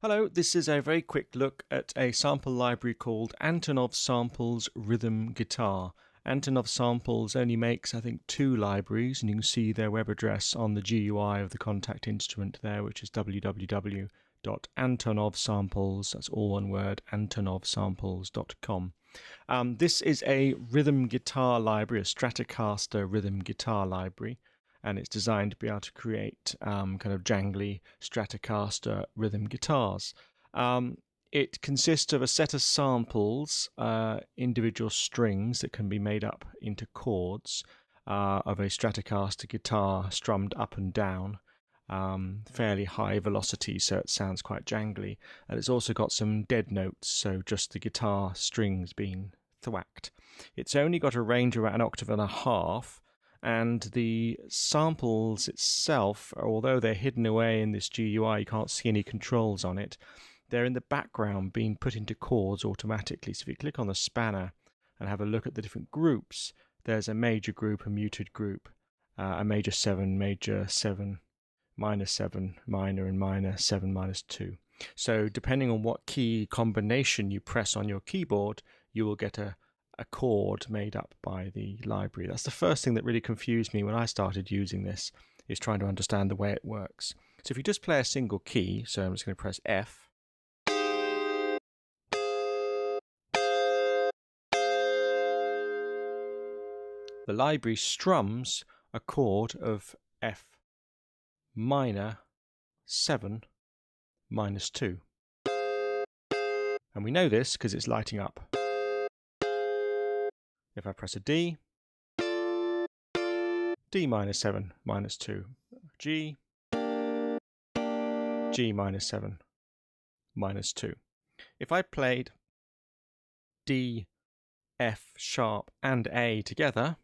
Hello, this is a very quick look at a sample library called Antonov Samples Rhythm Guitar. Antonov Samples only makes, I think, 2 libraries, and you can see their web address on the GUI of the Kontakt instrument there, which is www.antonovsamples, that's all one word, antonovsamples.com. This is a rhythm guitar library, a Stratocaster rhythm guitar library, and it's designed to be able to create kind of jangly Stratocaster rhythm guitars. It consists of a set of samples, individual strings that can be made up into chords of a Stratocaster guitar strummed up and down, fairly high velocity, so it sounds quite jangly. And it's also got some dead notes, so just the guitar strings being thwacked. It's only got a range of about an octave and a half, and the samples itself, although they're hidden away in this GUI, you can't see any controls on it. They're in the background being put into chords automatically. So if you click on the spanner and have a look at the different groups, there's a major group, a muted group, a major 7, minor 7, minor and minor 7, minus 2. So depending on what key combination you press on your keyboard, you will get a chord made up by the library. That's the first thing that really confused me when I started using this, is trying to understand the way it works. So if you just play a single key, so I'm just going to press F, the library strums a chord of F minor 7 minus 2. And we know this because it's lighting up. If I press a D, D minus 7 minus 2, G, G minus 7 minus 2. If I played D, F sharp and A together,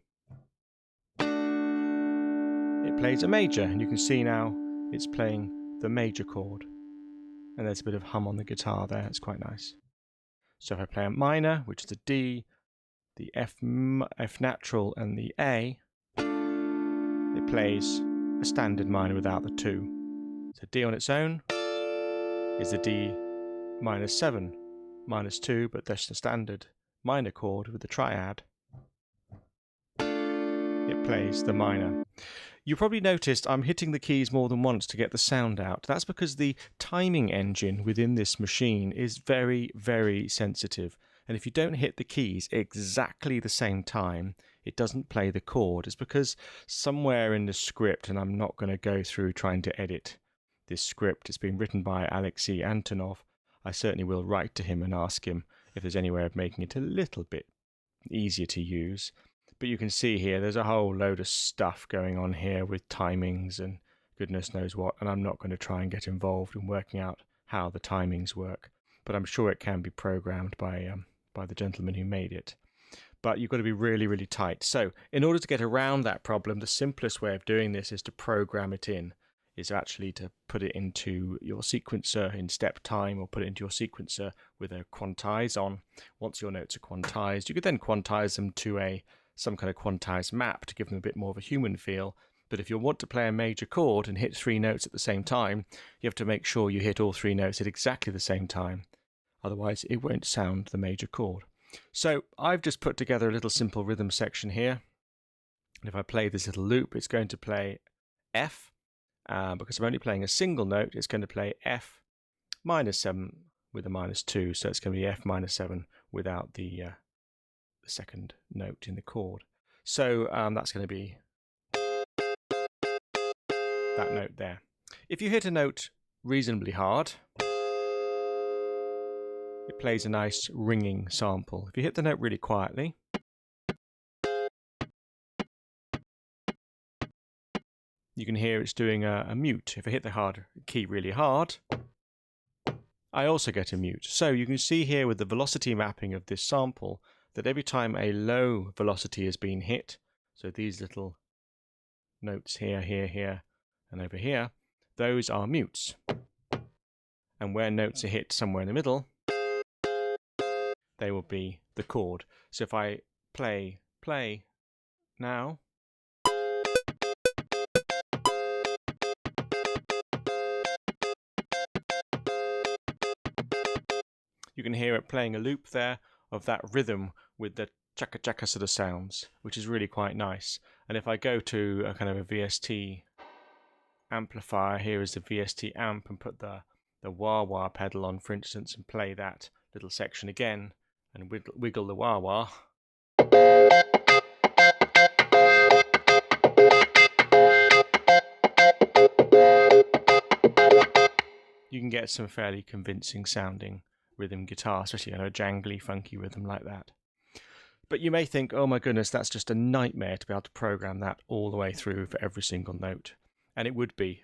it plays a major, and you can see now it's playing the major chord. And there's a bit of hum on the guitar there, it's quite nice. So if I play a minor, which is the D, the F natural and the A, it plays a standard minor without the 2. So D on its own is the D minus 7 minus 2, but that's the standard minor chord with the triad. It plays the minor. You probably noticed I'm hitting the keys more than once to get the sound out. That's because the timing engine within this machine is very, very sensitive. And if you don't hit the keys exactly the same time, it doesn't play the chord. It's because somewhere in the script, and I'm not going to go through trying to edit this script, it's been written by Alexei Antonov. I certainly will write to him and ask him if there's any way of making it a little bit easier to use. But you can see here there's a whole load of stuff going on here with timings and goodness knows what, and I'm not going to try and get involved in working out how the timings work, but I'm sure it can be programmed by the gentleman who made it. But you've got to be really, really tight. So in order to get around that problem, the simplest way of doing this is to program it in, is actually to put it into your sequencer in step time, or put it into your sequencer with a quantize on. Once your notes are quantized, you could then quantize them to some kind of quantized map to give them a bit more of a human feel. But if you want to play a major chord and hit 3 notes at the same time, you have to make sure you hit all 3 notes at exactly the same time. Otherwise, it won't sound the major chord. So I've just put together a little simple rhythm section here. And if I play this little loop, it's going to play F. Because I'm only playing a single note, it's going to play F minus 7 with a minus 2. So it's going to be F minus 7 without the second note in the chord. So that's going to be that note there. If you hit a note reasonably hard, it plays a nice ringing sample. If you hit the note really quietly, you can hear it's doing a mute. If I hit the hard key really hard, I also get a mute. So you can see here with the velocity mapping of this sample that every time a low velocity has been hit, so these little notes here, here, here, and over here, those are mutes. And where notes are hit somewhere in the middle, they will be the chord. So if I play now, you can hear it playing a loop there of that rhythm with the chaka chaka sort of sounds, which is really quite nice. And if I go to a kind of a VST amplifier, here is the VST amp, and put the wah wah pedal on, for instance, and play that little section again and wiggle the wah wah. You can get some fairly convincing sounding rhythm guitar, especially a jangly, funky rhythm like that. But you may think, oh my goodness, that's just a nightmare to be able to program that all the way through for every single note. And it would be.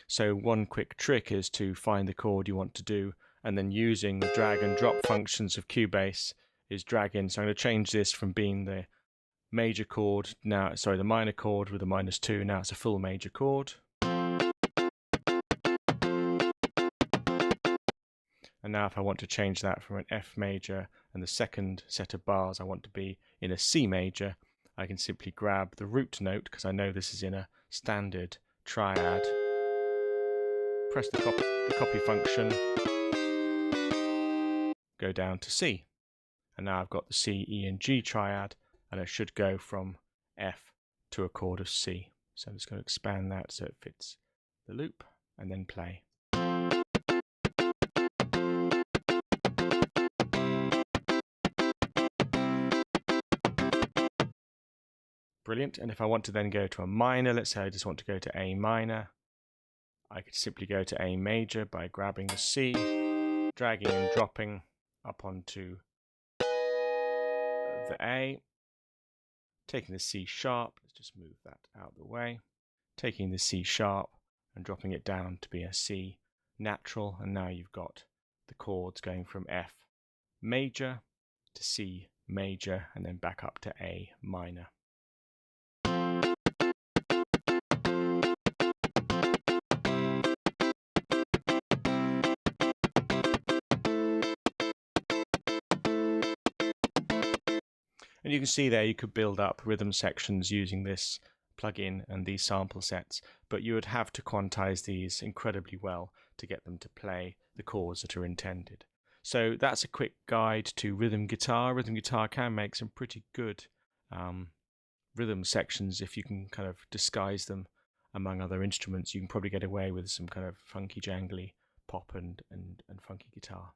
So one quick trick is to find the chord you want to do, and then using the drag and drop functions of Cubase is drag in. So I'm going to change this from being the major chord, the minor chord with a -2, now it's a full major chord. And now if I want to change that from an F major and the second set of bars I want to be in a C major, I can simply grab the root note, because I know this is in a standard triad, press the copy function, go down to C. And now I've got the C, E and G triad, and I should go from F to a chord of C. So I'm just going to expand that so it fits the loop, and then play. Brilliant. And if I want to then go to a minor, let's say I just want to go to A minor, I could simply go to A major by grabbing the C, dragging and dropping up onto the A, taking the C sharp, let's just move that out of the way, taking the C sharp and dropping it down to be a C natural, and now you've got the chords going from F major to C major and then back up to A minor. And you can see there you could build up rhythm sections using this plugin and these sample sets, but you would have to quantize these incredibly well to get them to play the chords that are intended. So that's a quick guide to rhythm guitar. Rhythm guitar can make some pretty good rhythm sections if you can kind of disguise them among other instruments. You can probably get away with some kind of funky jangly pop and funky guitar.